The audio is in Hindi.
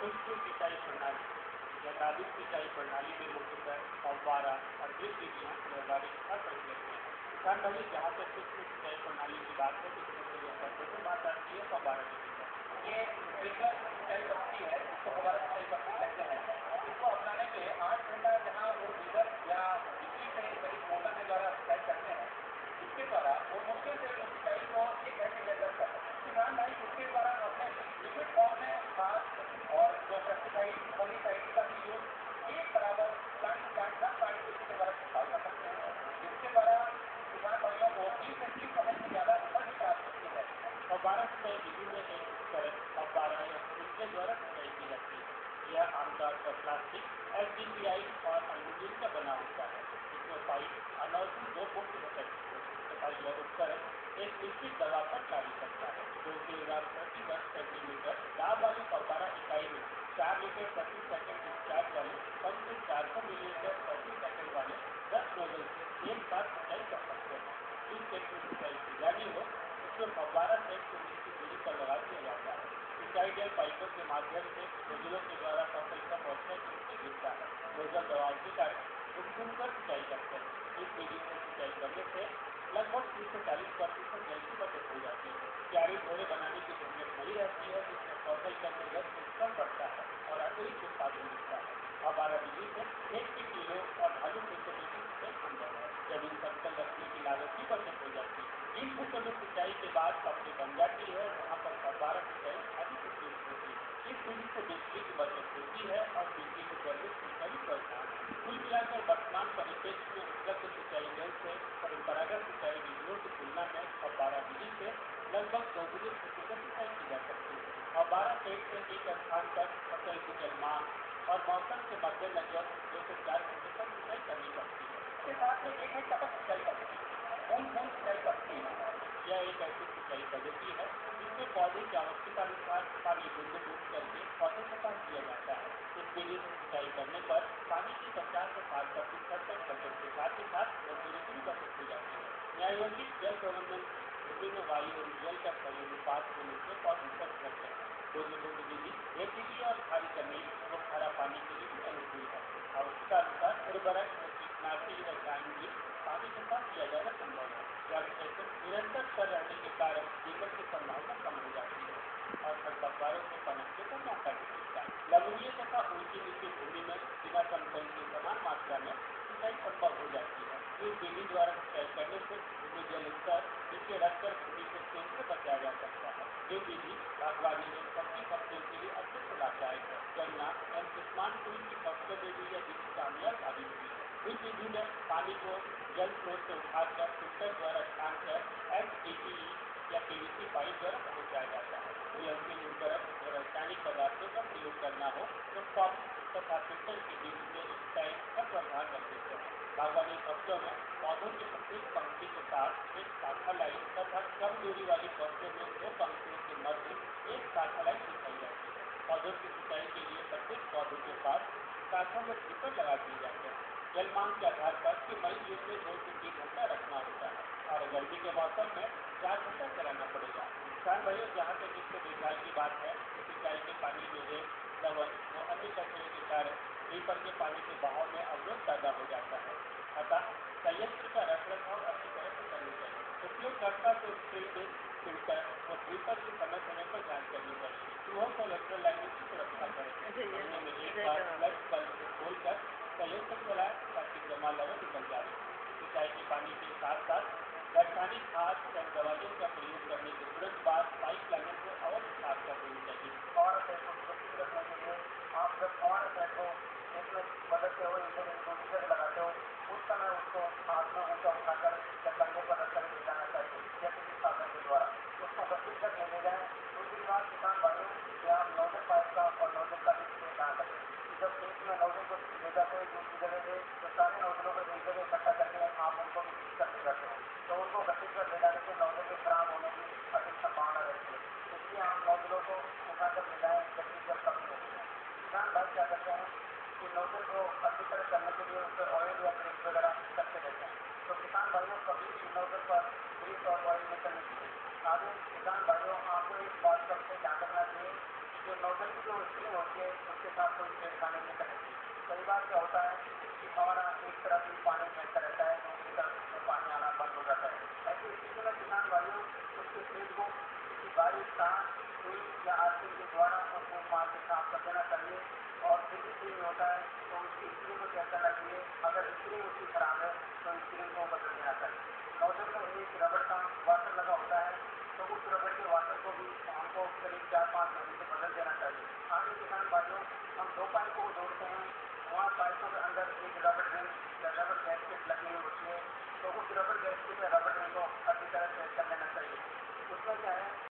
सूक्ष्म सिंचाई प्रणाली या नादिक सिंचाई प्रणाली में मुख्यतः फव्वारा और ड्रिप विधियाँ निर्धारित और प्रचलित हैं। किसान भाई जहाँ तक सूक्ष्म सिंचाई प्रणाली की बात है तो इसमें सर्वप्रथम बात आती है फव्वारा विधि पर। ये स्प्रिंकलर सिंचाई पद्धति है, इसको फव्वारा सिंचाई पद्धति कहते हैं। इसको अपनाने पे 8 घंटा जहाँ वो डीजल या बिजली से चालित मोटर के द्वारा सिंचाई करते हैं, इसके द्वारा वो मुश्किल से उस सिंचाई को 1 घंटे के अंदर कर सकते हैं। किसान भाई इसके द्वारा अपने लिक्विड फॉर्म में खाद और जो पेस्टिसाइड फंगिसाइड का भी यूज एक बराबर प्लांट टू प्लांट हर पानी को इसके द्वारा छिड़काव कर सकते हैं, जिसके द्वारा किसान भाइयों को 30 से 30 समय से ज़्यादा उपज भी प्राप्त होती है। फव्वारा सिंचाई विधि में एक उपकरण फव्वारा या स्प्रिंकलर द्वारा सिंचाई की जाती है। यह आमतौर पर प्लास्टिक, HDPE और एल्यूमीनियम का बना होता है। इसमें पाइप और नोजल दो मुख्य घटक होते हैं तथा यह उपकरण एक निश्चित दबाव पर कार्य करता है। 2 किलोग्राम प्रति वर्ग सेंटीमीटर दाब वाली फव्वारा इकाई में 4 लीटर प्रति सेकंड डिस्चार्ज वाले कम से 400 मिलीलीटर प्रति सेकंड वाले 10 नोजल से एक साथ सिंचाई कर सकते हैं। जिस खेत में सिंचाई की जानी हो उसमें फव्वारा सेट को निश्चित दूरी पर लगा दिया जाता है। सिंचाई जल पाइपों के माध्यम से नोजलों के द्वारा फसल तक पहुँचने के नीचे गिरता है। नोजल दबाव के कारण घूम कर सिंचाई करते हैं। इस विधि से सिंचाई करने से लगभग 30 से 40% जल की बचत हो जाती है। क्यारी घोड़े बनाने की जरूरत नहीं रहती है, जिससे फसल का निर्गत कम बढ़ता है और अतिरिक्त उत्पादन मिलता है। फव्वारा विधि से खेत के किलो और ढालू खेतों में भी सिंचाई संभव है। जमीन समतल रखने की लागत की बचत हो जाती है। जिन खेतों में सिंचाई के बाद पट्टी बन जाती है वहाँ पर फव्वारा सिंचाई अधिक उपयुक्त होती है। इस विधि से बिजली की बचत होती है और बिजली की दर में छूट भी बढ़ता है। कुल मिलाकर वर्तमान परिप्रेक्ष्य में उपलब्ध सिंचाई जल से परंपरागत सिंचाई विधियों की तुलना में फव्वारा विधि से लगभग दोगुनी प्रतिशत सिंचाई की जा सकती है। फव्वारा सेट से एक स्थान पर फसल की जल मांग और मौसम के मद्देनजर 2 से 4 घंटे तक सिंचाई करनी पड़ती है। इसके साथ में एक टपक सिंचाई पद्धति, बूंद बूंद सिंचाई पद्धति है। यह एक ऐसी सिंचाई पद्धति है जिसमें पौधे की आवश्यकतानुसार पानी बूंद बूंद करके पौधे को पास दिया जाता है। इस विधि से सिंचाई करने पर पानी की 50 से 60% तक बचत के साथ ही साथ मजदूरी की भी बचत हो जाती है। न्यायोचित जल प्रबंधन भूमि में वायु और जल का सही अनुपात होने से पौधे स्वस्थ रहते हैं। बूंद बूंद विधि रेतीली और खारी जमीन व खारा पानी के लिए भी अनुकूल है। आवश्यकतानुसार उर्वरक व कीटनाशी रसायन भी पानी के साथ दिया जाना संभव है। जल क्षेत्र निरंतर स्तर रहने के कारण दीमक की संभावना कम हो जाती है और खरपतवारों के पनपने का मौका नहीं मिलता। लवणीय तथा उल्टी नीचे भूमि में बिना समतल के समान मात्रा में सिंचाई संभव हो जाती है। इस विधि द्वारा सिंचाई करने से भूमि जल स्तर नीचे रखकर भूमि को केंद्र बचाया जा सकता है। ये विधि बागवानी में सब्जी फसलों के लिए अत्यंत लाभदायक है। गन्ना एवं किस्मान फूल की फसलों में भी यह विधि कामयाब साबित हुई है। इस विधि में पानी को जल स्रोत से उठाकर फिल्टर द्वारा छानकर HDPE या PVC पाइप द्वारा पहुँचाया जाता है। जीवाणु उर्वरक व रासायनिक पदार्थों का प्रयोग करना हो तो पंप तथा फिल्टर के बीच में टैंक का प्रावधान रख देते हैं। बागवानी फसलों में पौधों की प्रत्येक पंक्ति के साथ एक शाखा लाइन तथा कम दूरी वाली फसलों में 2 पंक्तियों के मध्य एक शाखा लाइन बिछाई जाती है। पौधों की सिंचाई के लिए प्रत्येक पौधे के पास शाखा में ड्रिपर लगा दिए जाते हैं। जल मांग के आधार पर मई जून में 2 से 3 घंटा रखना होता है और गर्मी के मौसम में 4 घंटा चलाना पड़ेगा। किसान भाइयों जहाँ तक इसके देखभाल की बात है तो सिंचाई के पानी में रेत, लवण व अन्य कचरे के कारण ड्रिपर के पानी के बहाव में अवरोध पैदा हो जाता है। अतः संयंत्र का रखरखाव अच्छी तरह से करनी चाहिए। उपयोगकर्ता को स्प्रिंग फिल्टर व ड्रिपर की समय समय पर जांच करनी चाहिए। चूहों को लेटरल लाइनिंग की सुरक्षा करें। महीने में एक बार फ्लश बल्ब को खोलकर संयंत्र चलाएं ताकि जमा लवण निकल जाए। सिंचाई के पानी के साथ साथ रासायनिक खाद एवं दवाइयों का प्रयोग करने के तुरंत बाद पाइप लाइनों को अवश्य साफ कर देनी चाहिए। और सेट को सुरक्षित रखने के लिए आप जब और सेट को खेत में बदलते हो इंट्रोड्यूसर लगाते हो उस समय उसको हाथ में ऊंचा उठाकर या कंधे पर रखकर ले जाना चाहिए या किसी साधन के द्वारा उसको गति तक ले जाएं। दूसरी बात किसान भाइयों कि आप नोजल पाइप का और नोजल का भी विशेष ध्यान रखें कि जब खेत में नोजल को ले जाते हो दूसरी जगह से तो सारे नोजलों को एक जगह इकट्ठा करके आप उनको भी ठीक कर ले जाते हो तो उनको गति पर ले जाने से नोजल के खराब होने की अधिक संभावना रहती है। इसलिए हम नोजलों को उठाकर ले जाएं जबकि जब कमी होती है। किसान भाई क्या करते हैं कि नोजल को अच्छी तरह करने के लिए उस पर ऑयल या ग्रीस वगैरह करते रहते हैं तो किसान भाइयों कभी भी नोजल पर ग्रीस और ऑयल नहीं करनी चाहिए। आगे किसान भाइयों आपको एक बात का विशेष ध्यान रखना चाहिए कि जो नोजल की जो स्प्रिंग होती के उसके साथ कोई छेड़खानी नहीं करनी चाहिए। कई बार क्या होता है कि हमारा एक तरफ ही पानी बहता रहता है, दूसरी तरफ से पानी आना बंद हो जाता है। ऐसी स्थिति में किसान भाइयों उसके खेत को किसी भारी सांस, सुई या आदमी के द्वारा उसको मार के साफ कर देना चाहिए। और यदि स्प्रिंग होता है तो उसकी स्प्रिंग को चेक करना चाहिए। अगर स्प्रिंग उसकी खराब है तो स्प्रिंग को बदल देना चाहिए। नोजल में एक रबड़ का वाटर लगा होता है तो उस रबड़ के वाटर को भी हमको करीब 4-5 महीने से बदल देना चाहिए। आगे किसान भाइयों हम 2 पाइपों को जोड़ते हैं, वहाँ पाइपों के अंदर एक रबड़ रिंग या रबड़ गैस्केट लगी हुई होती है, तो उस रबड़ गैस्केट या रबड़ रिंग को अच्छी तरह चेक कर लेना चाहिए। उसमें क्या है